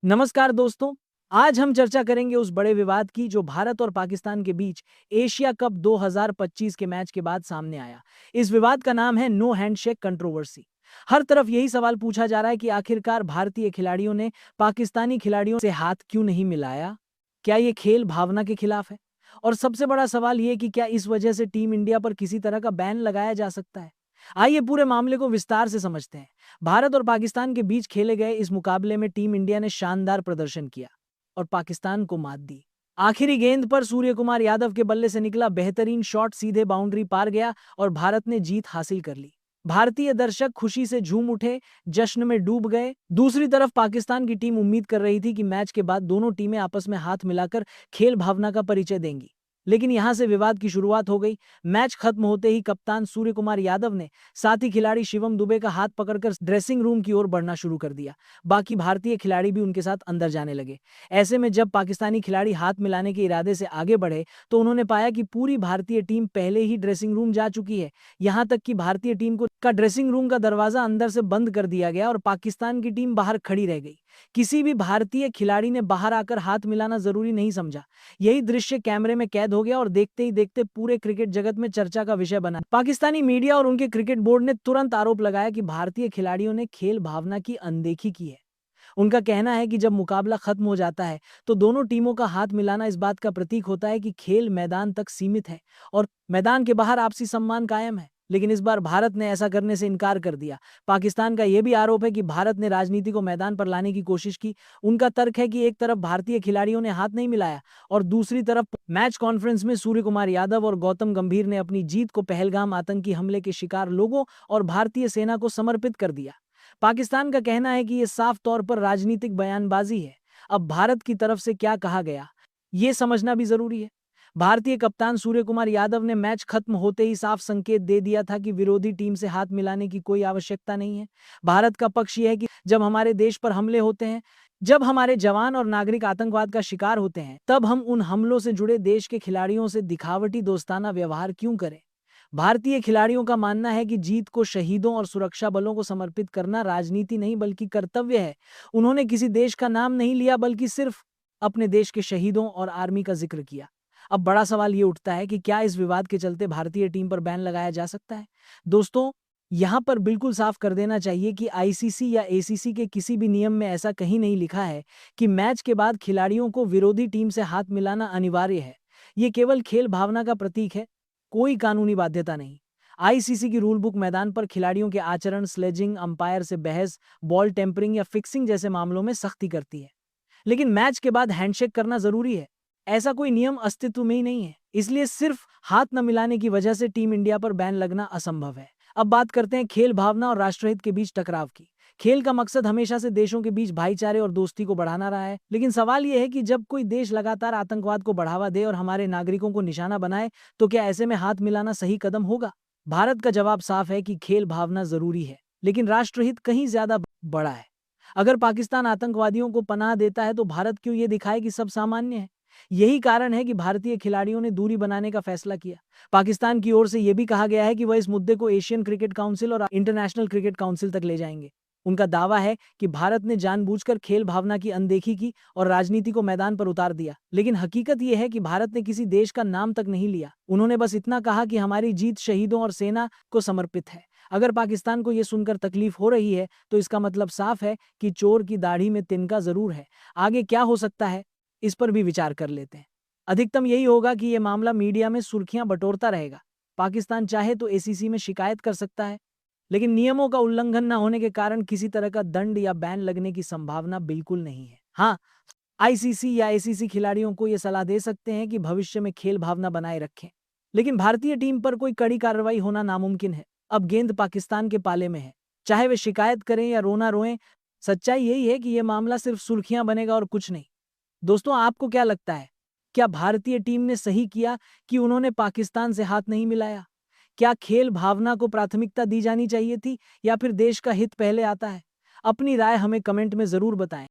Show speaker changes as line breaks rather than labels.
नमस्कार दोस्तों। आज हम चर्चा करेंगे उस बड़े विवाद की जो भारत और पाकिस्तान के बीच एशिया कप 2025 के मैच के बाद सामने आया। इस विवाद का नाम है नो हैंडशेक कंट्रोवर्सी। हर तरफ यही सवाल पूछा जा रहा है कि आखिरकार भारतीय खिलाड़ियों ने पाकिस्तानी खिलाड़ियों से हाथ क्यों नहीं मिलाया। क्या ये खेल भावना के खिलाफ है? और सबसे बड़ा सवाल ये कि क्या इस वजह से टीम इंडिया पर किसी तरह का बैन लगाया जा सकता है? आइए पूरे मामले को विस्तार से समझते हैं। भारत और पाकिस्तान के बीच खेले गए इस मुकाबले में टीम इंडिया ने शानदार प्रदर्शन किया और पाकिस्तान को मात दी। आखिरी गेंद पर सूर्य कुमार यादव के बल्ले से निकला बेहतरीन शॉट सीधे बाउंड्री पार गया और भारत ने जीत हासिल कर ली। भारतीय दर्शक खुशी से झूम उठे, जश्न में डूब गए। दूसरी तरफ पाकिस्तान की टीम उम्मीद कर रही थी कि मैच के बाद दोनों टीमें आपस में हाथ मिलाकर खेल भावना का परिचय देंगी, लेकिन यहां से विवाद की शुरुआत हो गई। मैच खत्म होते ही कप्तान सूर्य कुमार यादव ने साथी खिलाड़ी शिवम दुबे का हाथ पकड़कर ड्रेसिंग रूम की ओर बढ़ना शुरू कर दिया। बाकी भारतीय खिलाड़ी भी उनके साथ अंदर जाने लगे। ऐसे में जब पाकिस्तानी खिलाड़ी हाथ मिलाने के इरादे से आगे बढ़े तो उन्होंने पाया कि पूरी भारतीय टीम पहले ही ड्रेसिंग रूम जा चुकी है। यहां तक कि भारतीय टीम का ड्रेसिंग रूम का दरवाजा अंदर से बंद कर दिया गया और पाकिस्तान की टीम बाहर खड़ी रह गई। किसी भी भारतीय खिलाड़ी ने बाहर आकर हाथ मिलाना जरूरी नहीं समझा। यही दृश्य कैमरे में कैद हो गया और देखते ही देखते पूरे क्रिकेट जगत में चर्चा का विषय बना। पाकिस्तानी मीडिया और उनके क्रिकेट बोर्ड ने तुरंत आरोप लगाया कि भारतीय खिलाड़ियों ने खेल भावना की अनदेखी की है। उनका कहना है कि जब मुकाबला खत्म हो जाता है तो दोनों टीमों का हाथ मिलाना इस बात का प्रतीक होता है कि खेल मैदान तक सीमित है और मैदान के बाहर आपसी सम्मान कायम है। लेकिन इस बार भारत ने ऐसा करने से इनकार कर दिया। पाकिस्तान का यह भी आरोप है कि भारत ने राजनीति को मैदान पर लाने की कोशिश की। उनका तर्क है कि एक तरफ भारतीय खिलाड़ियों ने हाथ नहीं मिलाया और दूसरी तरफ मैच कॉन्फ्रेंस में सूर्य कुमार यादव और गौतम गंभीर ने अपनी जीत को पहलगाम आतंकी हमले के शिकार लोगों और भारतीय सेना को समर्पित कर दिया। पाकिस्तान का कहना है कि यह साफ तौर पर राजनीतिक बयानबाजी है। अब भारत की तरफ से क्या कहा गया, यह समझना भी जरूरी है। भारतीय कप्तान सूर्य कुमार यादव ने मैच खत्म होते ही साफ संकेत दे दिया था कि विरोधी टीम से हाथ मिलाने की कोई आवश्यकता नहीं है। भारत का पक्ष यह है कि जब हमारे देश पर हमले होते हैं, जब हमारे जवान और नागरिक आतंकवाद का शिकार होते हैं, तब हम उन हमलों से जुड़े देश के खिलाड़ियों से दिखावटी दोस्ताना व्यवहार क्यों करें। भारतीय खिलाड़ियों का मानना है कि जीत को शहीदों और सुरक्षा बलों को समर्पित करना राजनीति नहीं बल्कि कर्तव्य है। उन्होंने किसी देश का नाम नहीं लिया बल्कि सिर्फ अपने देश के शहीदों और आर्मी का जिक्र किया। अब बड़ा सवाल ये उठता है कि क्या इस विवाद के चलते भारतीय टीम पर बैन लगाया जा सकता है। दोस्तों, यहां पर बिल्कुल साफ कर देना चाहिए कि आईसीसी या एसीसी के किसी भी नियम में ऐसा कहीं नहीं लिखा है कि मैच के बाद खिलाड़ियों को विरोधी टीम से हाथ मिलाना अनिवार्य है। ये केवल खेल भावना का प्रतीक है, कोई कानूनी बाध्यता नहीं। आईसीसी की रूल बुक मैदान पर खिलाड़ियों के आचरण, स्लेजिंग, अंपायर से बहस, बॉल टेम्परिंग या फिक्सिंग जैसे मामलों में सख्ती करती है। लेकिन मैच के बाद हैंडशेक करना जरूरी है, ऐसा कोई नियम अस्तित्व में ही नहीं है। इसलिए सिर्फ हाथ न मिलाने की वजह से टीम इंडिया पर बैन लगना असंभव है। अब बात करते हैं खेल भावना और राष्ट्रहित के बीच टकराव की। खेल का मकसद हमेशा से देशों के बीच भाईचारे और दोस्ती को बढ़ाना रहा है, लेकिन सवाल यह है कि जब कोई देश लगातार आतंकवाद को बढ़ावा दे और हमारे नागरिकों को निशाना बनाए तो क्या ऐसे में हाथ मिलाना सही कदम होगा? भारत का जवाब साफ है कि खेल भावना जरूरी है, लेकिन राष्ट्रहित कहीं ज्यादा बड़ा है। अगर पाकिस्तान आतंकवादियों को पनाह देता है तो भारत क्यों ये दिखाए कि सब सामान्य है? यही कारण है कि भारतीय खिलाड़ियों ने दूरी बनाने का फैसला किया। पाकिस्तान की ओर से यह भी कहा गया है कि वह इस मुद्दे को एशियन क्रिकेट काउंसिल और इंटरनेशनल क्रिकेट काउंसिल तक ले जाएंगे। उनका दावा है कि भारत ने जानबूझकर खेल भावना की अनदेखी की और राजनीति को मैदान पर उतार दिया, लेकिन हकीकत यह है कि भारत ने किसी देश का नाम तक नहीं लिया। उन्होंने बस इतना कहा कि हमारी जीत शहीदों और सेना को समर्पित है। अगर पाकिस्तान को यह सुनकर तकलीफ हो रही है तो इसका मतलब साफ है कि चोर की दाढ़ी में तिनका जरूर है। आगे क्या हो सकता है, इस पर भी विचार कर लेते हैं। अधिकतम यही होगा कि यह मामला मीडिया में सुर्खियां बटोरता रहेगा। पाकिस्तान चाहे तो एसीसी में शिकायत कर सकता है, लेकिन नियमों का उल्लंघन न होने के कारण किसी तरह का दंड या बैन लगने की संभावना बिल्कुल नहीं है। हाँ, आईसीसी या एसीसी खिलाड़ियों को यह सलाह दे सकते हैं कि भविष्य में खेल भावना बनाए रखें, लेकिन भारतीय टीम पर कोई कड़ी कार्रवाई होना नामुमकिन है। अब गेंद पाकिस्तान के पाले में है, चाहे वे शिकायत करें या रोना रोएं। सच्चाई यही है कि यह मामला सिर्फ सुर्खियां बनेगा और कुछ नहीं। दोस्तों, आपको क्या लगता है? क्या भारतीय टीम ने सही किया कि उन्होंने पाकिस्तान से हाथ नहीं मिलाया? क्या खेल भावना को प्राथमिकता दी जानी चाहिए थी या फिर देश का हित पहले आता है? अपनी राय हमें कमेंट में जरूर बताएं।